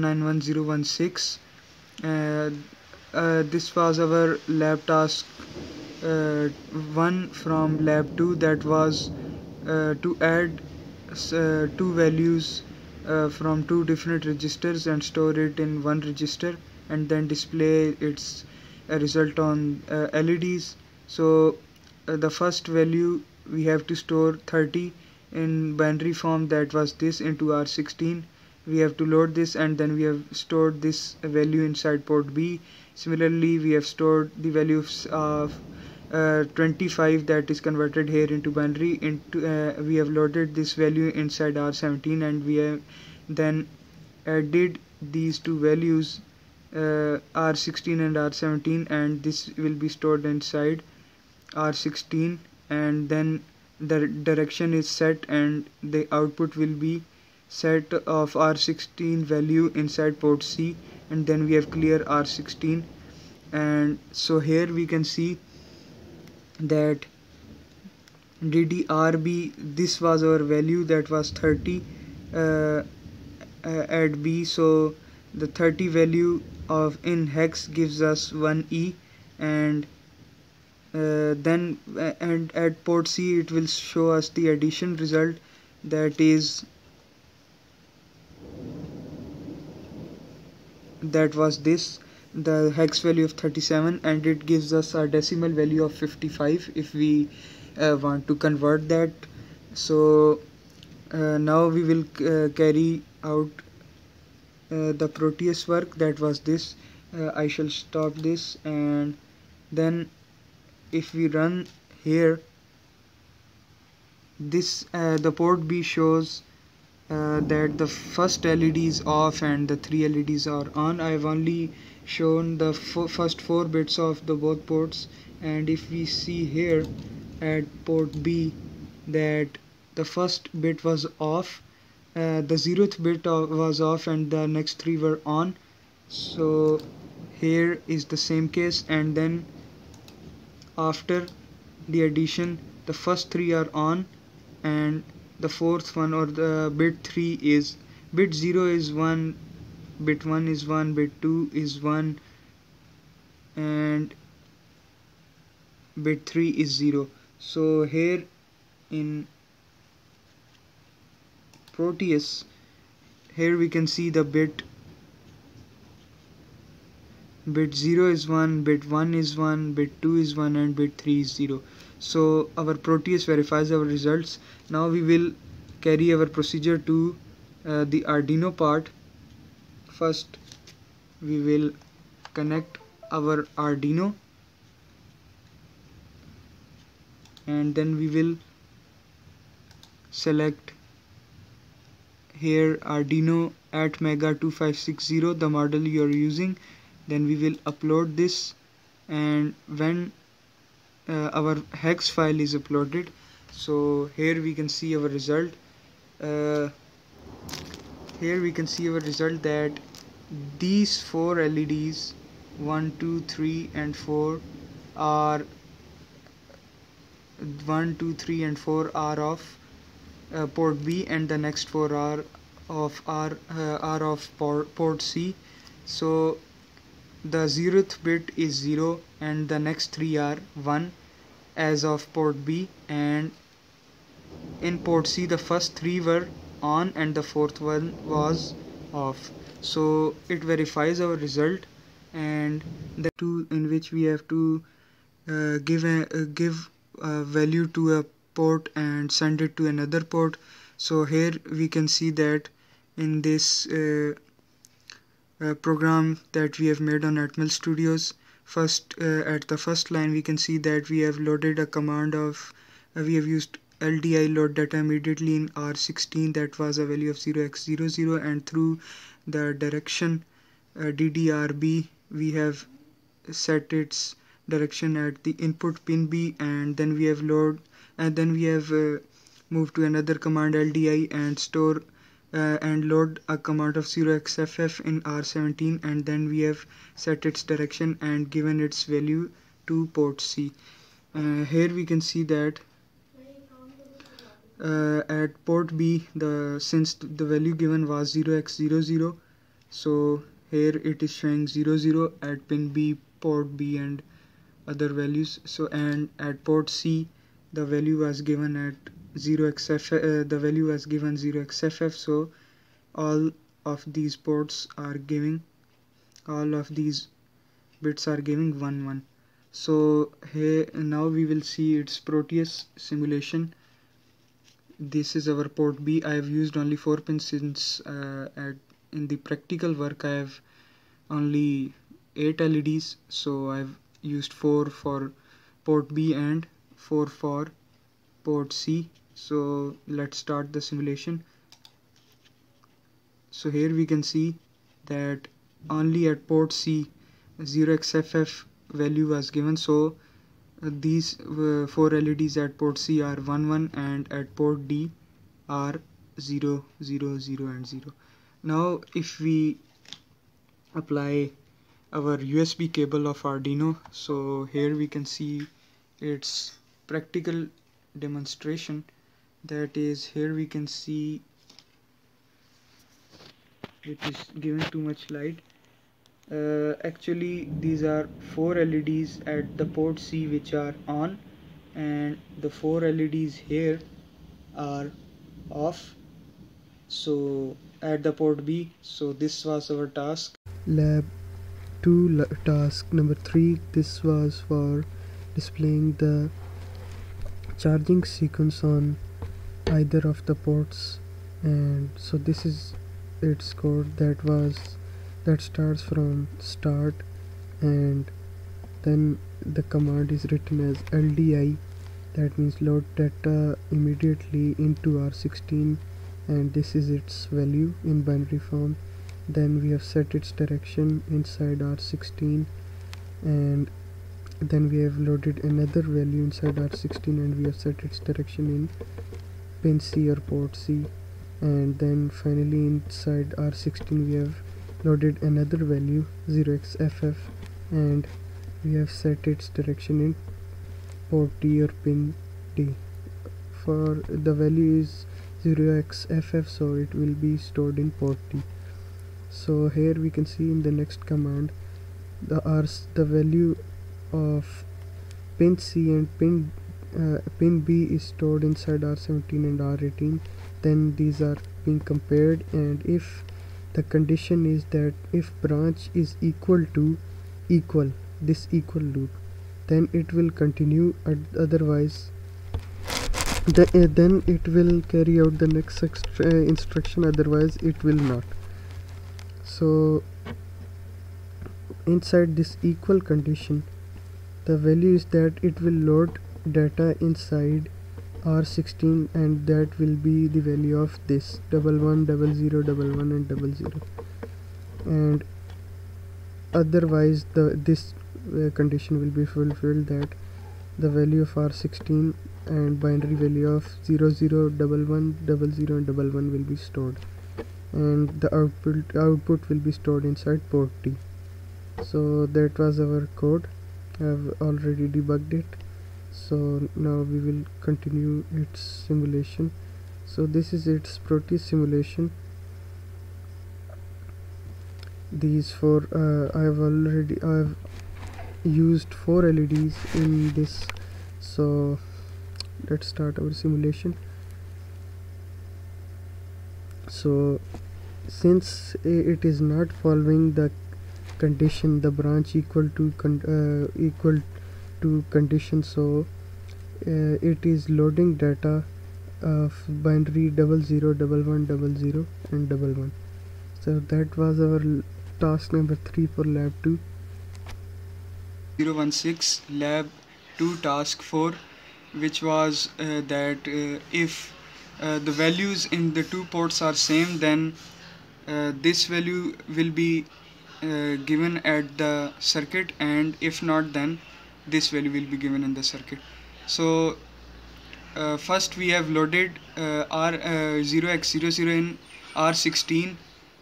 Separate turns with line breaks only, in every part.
91016. This was our lab task 1 from lab 2, that was to add two values from two different registers and store it in one register and then display its result on LEDs. So the first value we have to store 30 in binary form, that was this, into R16. We have to load this and then we have stored this value inside port B. Similarly, we have stored the value of 25 that is converted here into binary. We have loaded this value inside R17 and we have then added these two values, R16 and R17, and this will be stored inside R16, and then the direction is set and the output will be set of R16 value inside port C, and then we have clear R16. And so here we can see that DDRB, this was our value, that was 30 at B. So the 30 value of in hex gives us 1E, and then at port C it will show us the addition result, that was this, the hex value of 37, and it gives us a decimal value of 55 if we want to convert that. So now we will carry out the Proteus work, that was this. I shall stop this, and then if we run here, this the port B shows that the first LED is off and the 3 LEDs are on. I have only shown the first 4 bits of the both ports, and if we see here at port B that the first bit was off, the 0th bit was off, and the next 3 were on. So here is the same case, and then after the addition the first 3 are on, and the 4th one, or the bit 3 is, bit 0 is 1, bit 1 is 1, bit 2 is 1, and bit 3 is 0. So here in Proteus, here we can see the bit 0 is 1, bit 1 is 1, bit 2 is 1, and bit 3 is 0. So our Proteus verifies our results. Now we will carry our procedure to the Arduino part. First we will connect our Arduino, and then we will select here Arduino ATMEGA 2560, the model you are using. Then we will upload this, and when our hex file is uploaded, so here we can see our result. Here we can see our result that these 4 LEDs 1, 2, 3 and 4 are 1, 2, 3 and 4 are of port B, and the next 4 are of port C. So the 0th bit is 0 and the next 3 are 1 as of port B, and in port C the first 3 were on and the 4th one was off. So it verifies our result, and the two in which we have to give a value to a port and send it to another port. So here we can see that in this program that we have made on ATMEL Studios, first at the first line we can see that we have loaded a command of we have used LDI load data immediately in R16, that was a value of 0x00, and through the direction DDRB we have set its direction at the input pin B, and then we have moved to another command LDI and store and load a command of 0xFF in R17, and then we have set its direction and given its value to port C. Here we can see that at port B, since the value given was 0x00, So here it is showing 0 0 at pin B, port B, and other values. So and at port C the value was given at 0xff, the value was given 0xff. So all of these ports are giving, all of these bits are giving 1 1. So here now we will see its Proteus simulation. This is our port B. I have used only 4 pins since in the practical work I have only 8 LEDs, so I've used 4 for port B and 4 for port C. So let's start the simulation. So here we can see that only at port C 0xff value was given. So these 4 LEDs at port C are 1 1 and at port D are 0 0 0 and 0. Now if we apply our USB cable of Arduino, so here we can see its practical demonstration. That is, here we can see it is given too much light. Actually these are 4 LEDs at the port C which are on, and the 4 LEDs here are off, so at the port B. So this was our task.
Lab 2 task number 3. This was for displaying the charging sequence on either of the ports, and so this is its code that starts from start, and then the command is written as LDI, that means load data immediately into R16, and this is its value in binary form. Then we have set its direction inside R16, and then we have loaded another value inside R16, and we have set its direction in pin C or port C, and then finally inside R16 we have loaded another value 0xff, and we have set its direction in port D or pin D. For the value is 0xff, so it will be stored in port D. So here we can see in the next command the value of pin C and pin B is stored inside R17 and R18. Then these are being compared, and if the condition is that if branch is equal to this equal loop, then it will continue, otherwise then it will carry out the next instruction, otherwise it will not. So inside this equal condition, the value is that it will load data inside R16, and that will be the value of this 11 00 11 and 00, and otherwise this condition will be fulfilled, that the value of R16 and binary value of 00 11 00 and 11 will be stored, and the output will be stored inside port D. So that was our code. I have already debugged it. So now we will continue its simulation. So this is its Proteus simulation. These 4 I have used 4 LEDs in this. So let's start our simulation. So since it is not following the condition, the branch equal to condition, so it is loading data of binary 00 11 00 and 11. So that was our task number 3 for lab 2.
016 lab 2 task 4, which was that if the values in the two ports are same, then this value will be given at the circuit, and if not, then this value will be given in the circuit. So first we have loaded R0x00 in R16,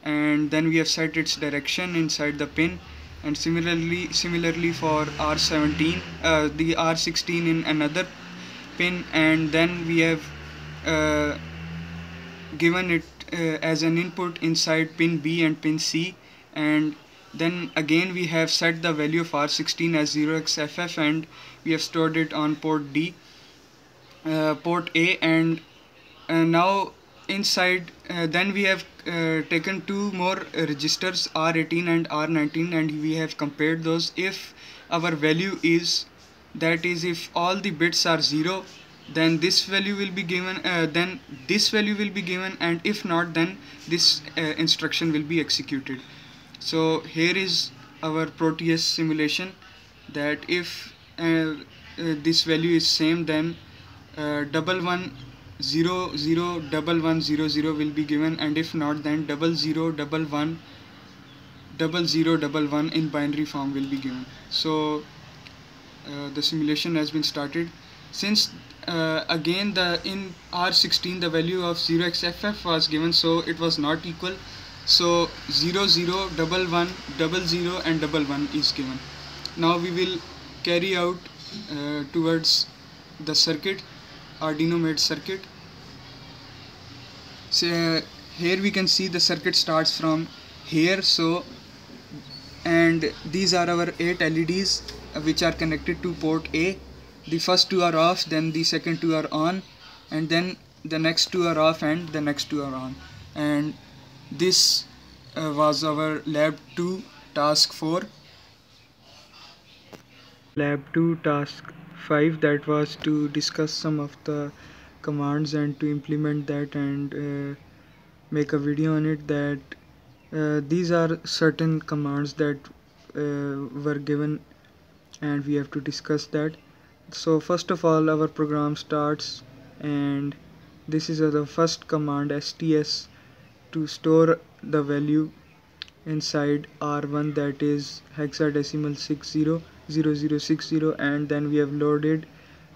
and then we have set its direction inside the pin, and similarly for R17 the R16 in another pin, and then we have given it as an input inside pin B and pin C, and then again we have set the value of R16 as 0xFF, and we have stored it on port D, port A, and now inside then we have taken two more registers, R18 and R19, and we have compared those. If our value is, that is, if all the bits are 0, then this value will be given, and if not, then this instruction will be executed. So here is our Proteus simulation, that if this value is same, then 11001100 will be given, and if not, then 00110011 in binary form will be given. So the simulation has been started. Since again in R16 the value of 0xFF was given, so it was not equal, so 001100 and 11 is given. Now we will carry out towards the circuit, Arduino made circuit. So here we can see the circuit starts from here, so, and these are our 8 LEDs which are connected to port A. The first two are off, then the second two are on, and then the next two are off, and the next two are on. And this was our lab 2 task 4. Lab 2 task 5, that was to discuss some of the commands and to implement that and make a video on it. That these are certain commands that were given, and we have to discuss that. So first of all, our program starts, and this is the first command, STS, to store the value inside R1, that is hexadecimal 600060, and then we have loaded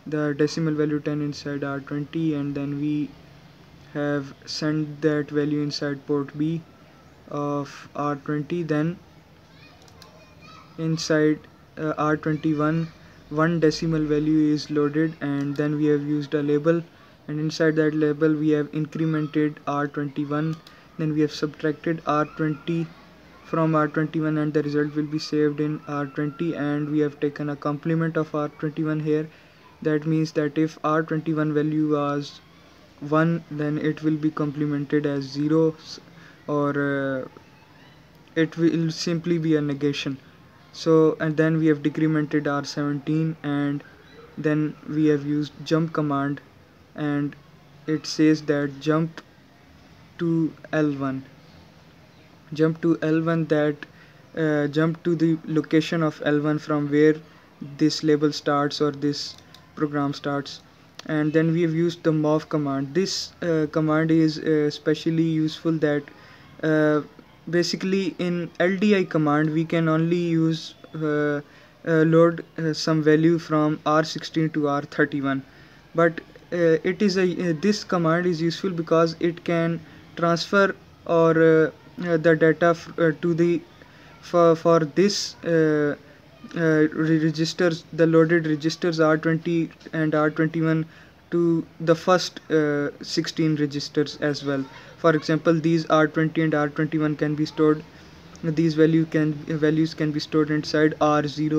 the decimal value 10 inside R20, and then we have sent that value inside port B of R20. Then inside R21 one decimal value is loaded, and then we have used a label, and inside that label we have incremented R21, then we have subtracted R20 from R21, and the result will be saved in R20, and we have taken a complement of R21 here. That means that if R21 value was 1, then it will be complemented as 0, or it will simply be a negation. So, and then we have decremented R17, and then we have used jump command, and it says that jump to L1, that jump to the location of L1 from where this label starts or this program starts. And then we have used the Morph command. This command is especially useful, that basically in LDI command we can only use load some value from R16 to R31, but it is this command is useful because it can transfer or the data to the for this registers, the loaded registers R20 and R21, to the first 16 registers as well. For example, these R20 and R21 can be stored, these values can be stored inside R0